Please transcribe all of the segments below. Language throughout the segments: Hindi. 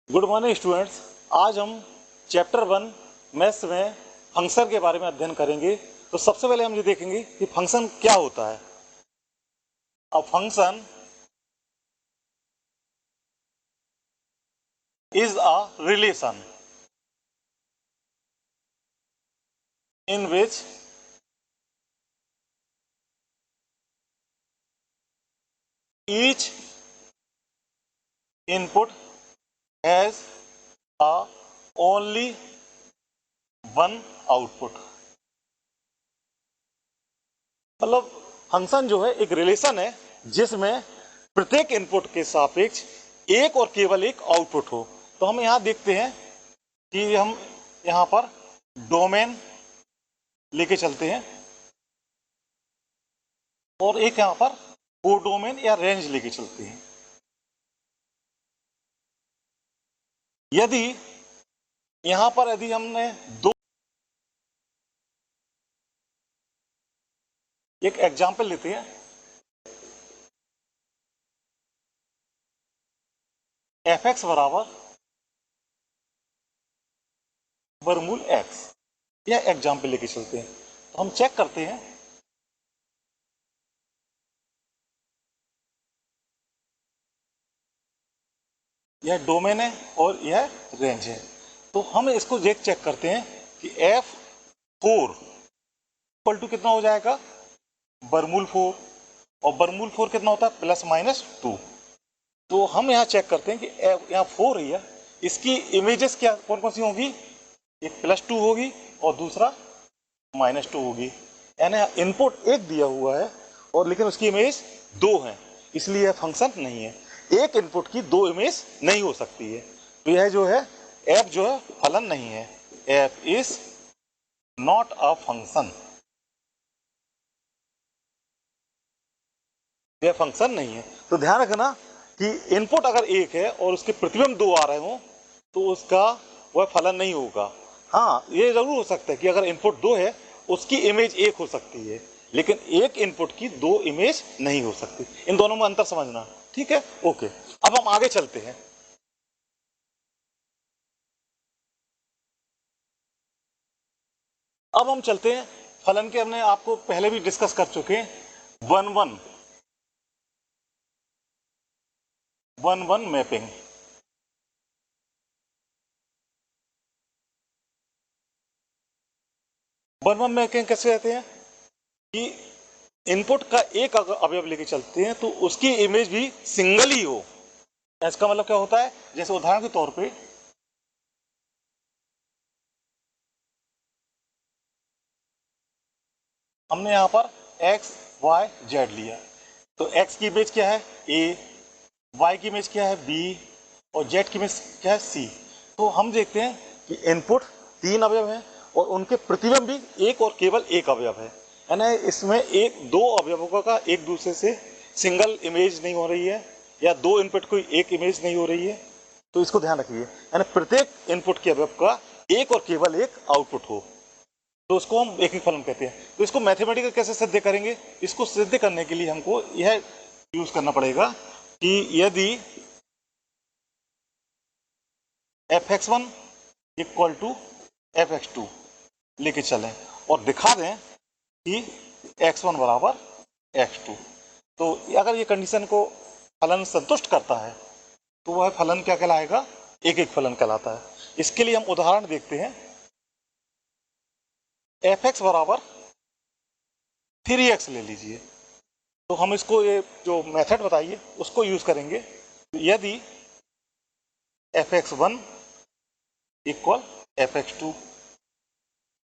Good morning students. आज हम चैप्टर 1 मैथ्स में फंक्शन के बारे में अध्ययन करेंगे। तो सबसे पहले हम ये देखेंगे कि फंक्शन क्या होता है। A function is a relation in which each input has a only one output. मतलब फंक्शन जो है एक रिलेशन है जिसमें प्रत्येक इनपुट के सापेक्ष एक और केवल एक आउटपुट हो। तो हम यहाँ देखते हैं कि हम यहाँ पर डोमेन लेके चलते हैं और एक यहाँ पर कोडोमेन या रेंज लेके चलते हैं। यदि यहाँ पर हमने दो एक एग्जाम्पल लेते हैं। एफ एक्स बराबर वर्गमूल एक्स, यह एग्जाम्पल लेके चलते हैं। तो हम चेक करते हैं यह डोमेन है और यह रेंज है। तो हम इसको चेक करते हैं कि एफ फोर इक्वल टू कितना हो जाएगा, वर्गमूल 4, और वर्गमूल 4 कितना होता है, प्लस माइनस 2। तो हम यहाँ चेक करते हैं कि यहाँ 4 है, इसकी इमेजेस क्या कौन कौन सी होंगी, एक +2 होगी और दूसरा -2 होगी। यानी इनपुट एक दिया हुआ है और लेकिन उसकी इमेज 2 है, इसलिए यह फंक्शन नहीं है। एक इनपुट की 2 इमेज नहीं हो सकती है। तो यह जो है एफ जो है फलन नहीं है। F is not a function, यह फंक्शन नहीं है। तो ध्यान रखना कि इनपुट अगर एक है और उसके प्रतिबिंब 2 आ रहे हो तो उसका वह फलन नहीं होगा। हाँ, ये जरूर हो सकता है कि अगर इनपुट 2 है उसकी इमेज 1 हो सकती है, लेकिन एक इनपुट की 2 इमेज नहीं हो सकती। इन दोनों में अंतर समझना, ठीक है? ओके, अब हम आगे चलते हैं। अब हम चलते हैं फलन के, हमने आपको पहले भी डिस्कस कर चुके हैं, 1-1 मैपिंग। वन वन मैपिंग कैसे रहते हैं कि इनपुट का एक अगर अवयव लेके चलते हैं तो उसकी इमेज भी सिंगल ही हो। इसका मतलब क्या होता है, जैसे उदाहरण के तौर पे हमने यहाँ पर x y z लिया, तो x की इमेज क्या है a, y की इमेज क्या है b और z की इमेज क्या है c। तो हम देखते हैं कि इनपुट 3 अवयव हैं और उनके प्रतिबिंब भी एक और केवल एक अवयव है। यानी इसमें एक दो अवयवों का एक दूसरे से सिंगल इमेज नहीं हो रही है, या दो इनपुट की एक इमेज नहीं हो रही है। तो इसको ध्यान रखिए, यानी प्रत्येक इनपुट के अवयव का एक और केवल एक आउटपुट हो, तो उसको हम एक ही फलन कहते हैं। तो इसको मैथमेटिकल कैसे सिद्ध करेंगे, इसको सिद्ध करने के लिए हमको यह यूज करना पड़ेगा कि यदि f(x1) इक्वल टू f(x2) लेके चलें और दिखा दें कि x1 बराबर x2, तो अगर ये कंडीशन को फलन संतुष्ट करता है तो वह फलन क्या कहलाएगा, एक एक फलन कहलाता है। इसके लिए हम उदाहरण देखते हैं। f(x) बराबर 3x ले लीजिए, तो हम इसको ये जो मेथड बताइए उसको यूज करेंगे। यदि f(x1) इक्वल f(x2)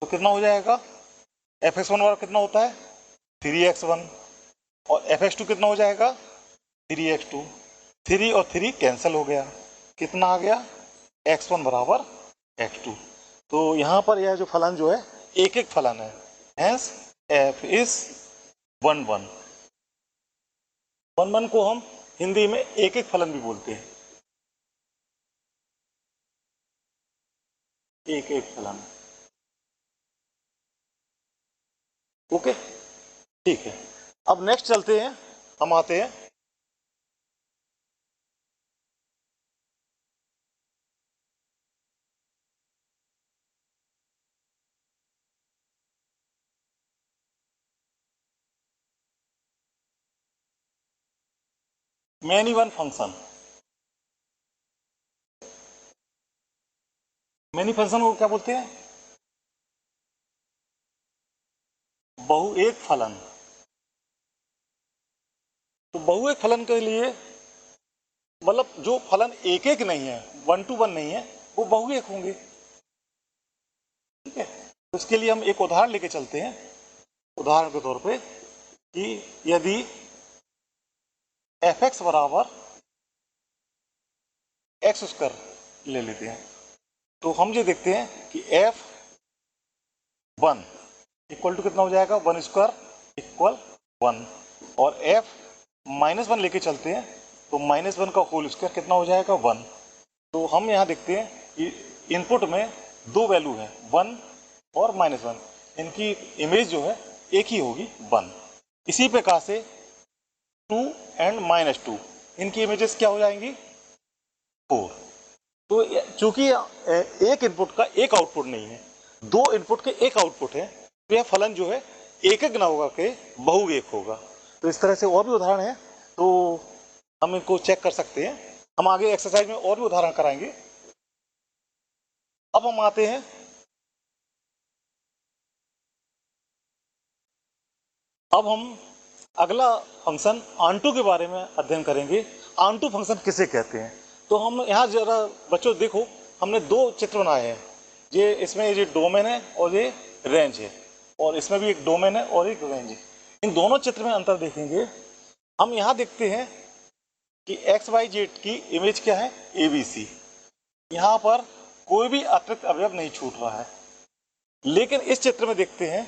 तो कितना हो जाएगा, f(x1) बराबर कितना होता है 3x1 और f(x2) कितना हो जाएगा 3x2। 3 और 3 कैंसिल हो गया, कितना आ गया x1 बराबर x2। तो यहाँ पर यह जो फलन जो है एक एक फलन है, हेंस f इज 1-1। 1-1 को हम हिंदी में एक एक फलन भी बोलते हैं, एक एक फलन। ओके, ठीक है। अब नेक्स्ट चलते हैं, हम आते हैं many one function, many function को क्या बोलते हैं? बहु एक फलन। तो बहु एक फलन के लिए मतलब जो फलन एक एक नहीं है, वन टू वन नहीं है, वो बहु एक होंगे। ठीक है, तो इसके लिए हम एक उदाहरण लेके चलते हैं, उदाहरण के तौर पे कि यदि एफ एक्स बराबर एक्स स्क्वायर ले लेते हैं, तो हम ये देखते हैं कि एफ वन इक्वल टू कितना हो जाएगा, वन स्क्वायर इक्वल वन, और एफ माइनस वन लेके चलते हैं तो माइनस वन का होल स्क्वायर कितना हो जाएगा, वन। तो हम यहाँ देखते हैं कि इनपुट में दो वैल्यू है, वन और माइनस वन, इनकी इमेज जो है एक ही होगी, वन। इसी प्रकार से टू एंड माइनस टू, इनकी इमेजेस क्या हो जाएंगी, फोर। तो चूंकि एक इनपुट का एक आउटपुट नहीं है, दो इनपुट के एक आउटपुट है, तो यह फलन जो है एक एक ना होगा के बहु एक होगा। तो इस तरह से और भी उदाहरण है, तो हम इनको चेक कर सकते हैं। हम आगे एक्सरसाइज में और भी उदाहरण कराएंगे। अब हम आते हैं, अब हम अगला फंक्शन आंटू के बारे में अध्ययन करेंगे। आंटू फंक्शन किसे कहते हैं? तो हम यहाँ जरा बच्चों देखो, हमने दो चित्र बनाए हैं, ये इसमें ये डोमेन है और ये रेंज है, और इसमें भी एक डोमेन है और एक रेंज है। इन दोनों चित्र में अंतर देखेंगे। हम यहाँ देखते हैं कि एक्स वाई जेड की इमेज क्या है, ए बी सी। यहाँ पर कोई भी अतिरिक्त अवयव नहीं छूट रहा है। लेकिन इस चित्र में देखते हैं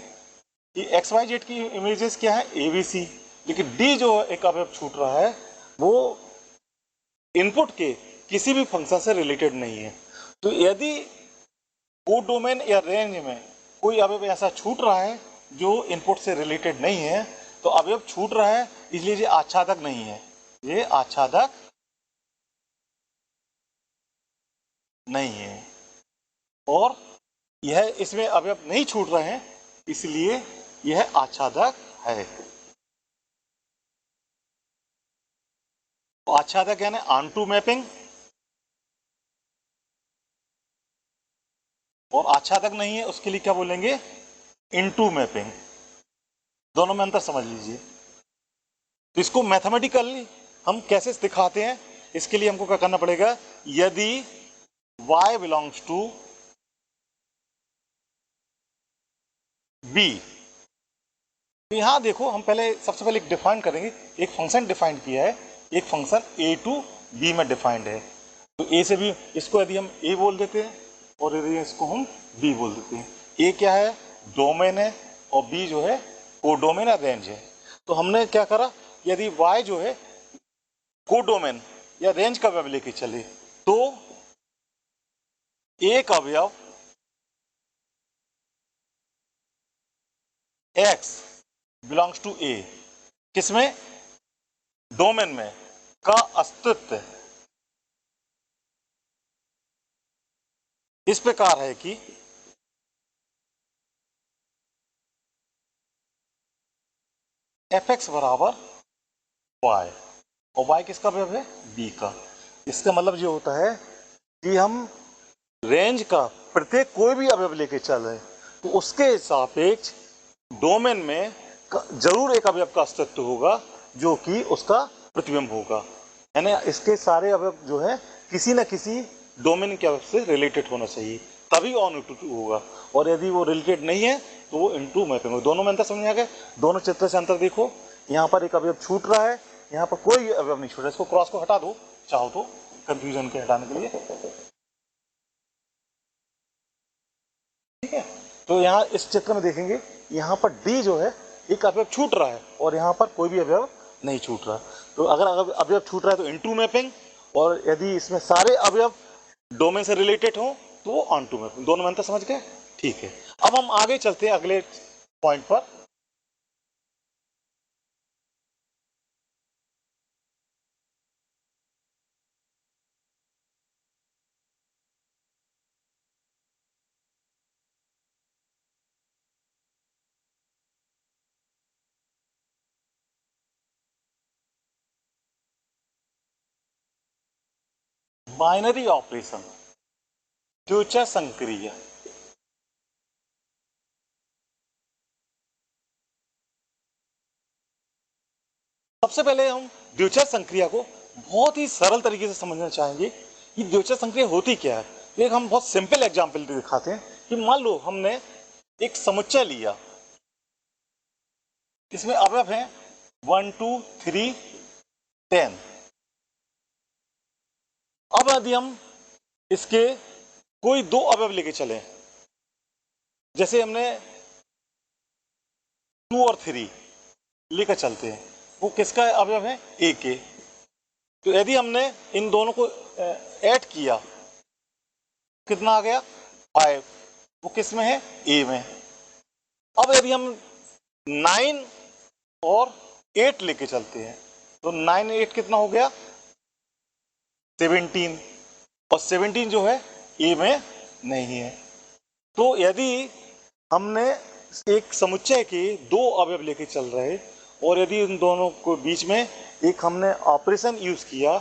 कि एक्स वाई जेड की इमेजेस क्या है, ए बी सी, लेकिन डी जो एक अवयव छूट रहा है वो इनपुट के किसी भी फंक्शन से रिलेटेड नहीं है। तो यदि कोड डोमेन या रेंज में कोई अवयव ऐसा छूट रहा है जो इनपुट से रिलेटेड नहीं है, तो अवयव छूट रहा है, इसलिए ये आच्छादक नहीं है, ये आच्छादक नहीं है। और यह इसमें अवयव नहीं छूट रहे हैं, इसलिए यह आच्छादक है। तो आच्छादक यानी ऑन टू मैपिंग, और आच्छादक नहीं है उसके लिए क्या बोलेंगे, इनटू मैपिंग। दोनों में अंतर समझ लीजिए। तो इसको मैथमेटिकली हम कैसे दिखाते हैं, इसके लिए हमको क्या करना पड़ेगा, यदि y बिलोंग्स टू b, तो यहां देखो हम पहले सबसे पहले एक डिफाइन करेंगे, एक फंक्शन डिफाइन किया है, एक फंक्शन a टू b में डिफाइंड है। तो a से b, इसको यदि हम a बोल देते हैं और यदि इसको हम b बोल देते हैं। a क्या है, डोमेन है, और b जो है कोडोमेन या रेंज है। तो हमने क्या करा, यदि y जो है कोडोमेन या रेंज का अवयव लेके चले, तो एक अवयव x बिलोंग्स टू a, किसमें, डोमेन में, का अस्तित्व इस प्रकार है कि एफ एक्स बराबर वाई, और वाई किसका अवयव है, बी का। इसका मतलब ये होता है कि हम रेंज का प्रत्येक कोई भी अवयव लेके चल रहे हैं तो उसके सापेक्ष डोमेन में जरूर एक अवयव का अस्तित्व होगा जो कि उसका प्रतिबिंब होगा। यानी इसके सारे अवयव जो है किसी न किसी डोमेन के अवयव से रिलेटेड होना चाहिए, तभी ऑन टू होगा। और यदि वो रिलेटेड नहीं है तो वो इनटू मैपिंग होगा। दोनों में अंतर समझ आ गया? दोनों चित्र से अंतर देखो, यहाँ पर एक अवयव छूट रहा है, यहाँ पर कोई अवयव नहीं छूट रहा। इसको क्रॉस को हटा दो चाहो तो, कंफ्यूजन के हटाने के लिए। ठीक है, तो यहाँ इस चित्र में देखेंगे, यहाँ पर डी जो है एक अवयव छूट रहा है और यहाँ पर कोई भी अवयव नहीं छूट रहा। तो अगर अवयव छूट रहा है तो इनटू मैपिंग, और यदि इसमें सारे अवयव डोमेन से रिलेटेड हो तो वो ऑन टू मैपिंग। दोनों में अंतर समझ गए? ठीक है, अब हम आगे चलते हैं अगले पॉइंट पर। बाइनरी ऑपरेशन, द्वितीय संक्रिया। सबसे पहले हम द्वितीय संक्रिया को बहुत ही सरल तरीके से समझना चाहेंगे कि द्वितीय संक्रिया होती क्या है। एक हम बहुत सिंपल एग्जांपल दिखाते हैं कि मान लो हमने एक समुच्चय लिया, इसमें अवयव हैं 1 2 3 10। अब यदि हम इसके कोई दो अवयव लेके चले, जैसे हमने 2 और 3 लेकर चलते हैं, वो किसका अवयव है? ए के। तो यदि हमने इन दोनों को ऐड किया, कितना आ गया? 5। वो किस में है? ए में। अब यदि हम 9 और 8 लेके चलते हैं, तो 9 8 कितना हो गया? 17। और 17 जो है ए में नहीं है। तो यदि हमने एक समुच्चय के दो अवयव लेके चल रहे और यदि इन दोनों को बीच में एक हमने ऑपरेशन यूज किया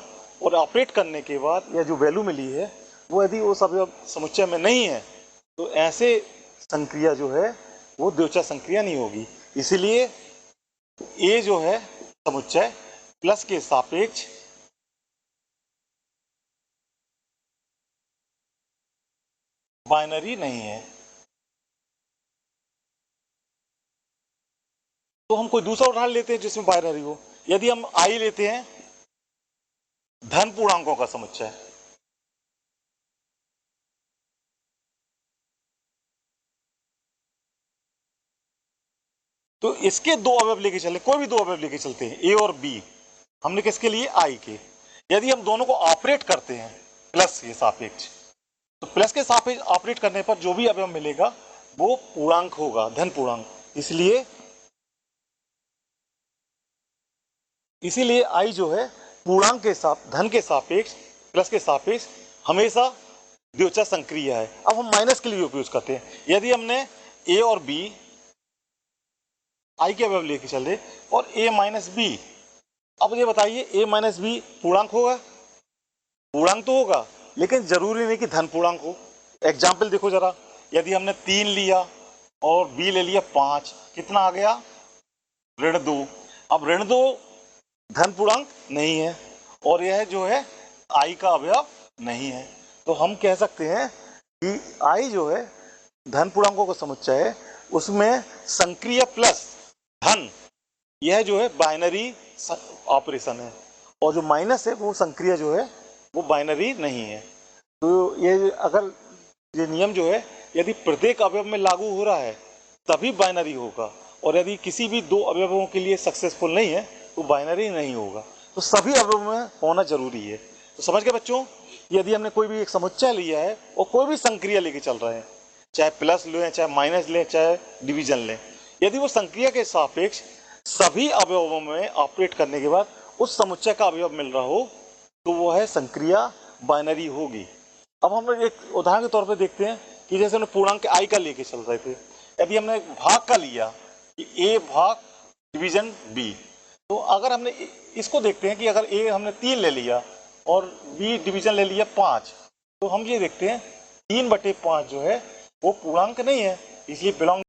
और ऑपरेट करने के बाद यह जो वैल्यू मिली है वो यदि उस अवयव समुच्चय में नहीं है, तो ऐसे संक्रिया जो है वो द्वितीय संक्रिया नहीं होगी। इसीलिए ए जो है समुच्चय प्लस के सापेक्ष बाइनरी नहीं है। तो हम कोई दूसरा उदाहरण लेते हैं जिसमें बाइनरी हो। यदि हम आई लेते हैं, धन पूर्णांकों का समुच्चय, तो इसके दो अवयव लेके चले, कोई भी दो अवयव लेके चलते हैं, ए और बी। हमने किसके लिए? आई के। यदि हम दोनों को ऑपरेट करते हैं प्लस के सापेक्ष, तो प्लस के सापेक्ष ऑपरेट करने पर जो भी अवयव मिलेगा वो पूर्णांक होगा, धन पूर्णांक। इसीलिए आई जो है पूर्णांक के साथ धन के सापेक्ष प्लस के सापेक्ष हमेशा द्वितीय संक्रिया है। अब हम माइनस के लिए उपयोग करते हैं। यदि हमने ए और बी आई के अवयव लेके चले और ए माइनस बी, अब ये बताइए ए माइनस बी पूर्णांक होगा? पूर्णांक तो होगा, लेकिन जरूरी नहीं कि धन पूर्णांक हो। एग्जाम्पल देखो जरा, यदि हमने 3 लिया और बी ले लिया 5, कितना आ गया? ऋण 2। अब ऋण 2 धन पूर्णांक नहीं है और यह जो है आई का अवयव नहीं है। तो हम कह सकते हैं कि आई जो है धन पूर्णांकों का समुच्चय है, उसमें संक्रिय प्लस धन, यह जो है बाइनरी ऑपरेशन है, और जो माइनस है वो संक्रिय जो है वो बाइनरी नहीं है। तो ये अगर ये नियम जो है यदि प्रत्येक अवयव में लागू हो रहा है तभी बाइनरी होगा, और यदि किसी भी दो अवयवों के लिए सक्सेसफुल नहीं है तो बाइनरी नहीं होगा। तो सभी अवयवों में होना जरूरी है। तो समझ गए बच्चों? यदि हमने कोई भी एक समुच्चय लिया है और कोई भी संक्रिया लेके चल रहे हैं, चाहे प्लस लें, चाहे माइनस लें, चाहे डिवीजन लें, यदि वो संक्रिया के सापेक्ष सभी अवयवों में ऑपरेट करने के बाद उस समुच्चय का अवयव मिल रहा हो तो वो है संक्रिया, बाइनरी होगी। अब हम एक उदाहरण के तौर पे देखते हैं कि जैसे हमने पूर्णांक आई का लेके चल रहे थे, यदि हमने भाग का लिया कि ए भाग डिवीजन बी, तो अगर हमने इसको देखते हैं कि अगर ए हमने 3 ले लिया और बी डिवीजन ले लिया 5, तो हम ये देखते हैं 3/5 जो है वो पूर्णांक नहीं है, इसलिए बिलोंग